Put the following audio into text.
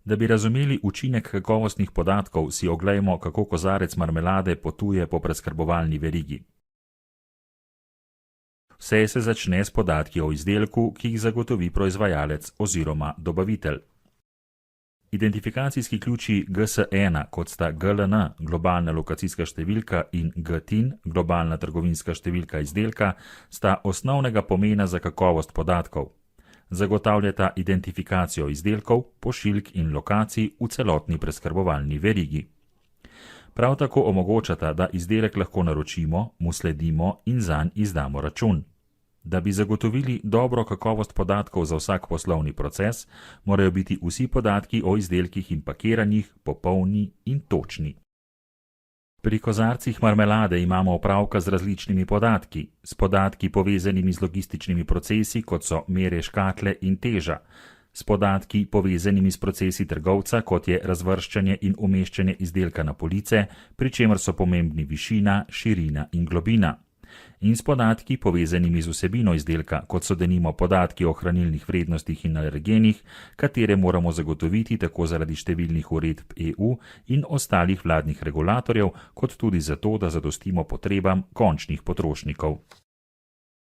Da bi razumeli učinek kakovostnih podatkov, si oglejmo, kako kozarec marmelade potuje po preskrbovalni verigi. Vse se začne s podatki o izdelku, ki jih zagotovi proizvajalec oziroma dobavitelj. Identifikacijski ključi GS1, kot sta GLN, globalna lokacijska številka, in GTIN, globalna trgovinska številka izdelka, sta osnovnega pomena za kakovost podatkov. Zagotavljata identifikacijo izdelkov, pošiljk in lokacij v celotni preskrbovalni verigi. Prav tako omogočata, da izdelek lahko naročimo, mu sledimo in zanj izdamo račun. Da bi zagotovili dobro kakovost podatkov za vsak poslovni proces, morajo biti vsi podatki o izdelkih in pakiranjih popolni in točni. Pri kozarcih marmelade imamo opravka z različnimi podatki, s podatki povezanimi z logističnimi procesi, kot so mere škatle in teža, s podatki povezanimi s procesi trgovca, kot je razvrščanje in umeščanje izdelka na police, pri čemer so pomembni višina, širina in globina. In s podatki povezanimi z vsebino izdelka, kot so denimo podatki o hranilnih vrednostih in alergenih, katere moramo zagotoviti tako zaradi številnih uredb EU in ostalih vladnih regulatorjev, kot tudi zato, da zadostimo potrebam končnih potrošnikov.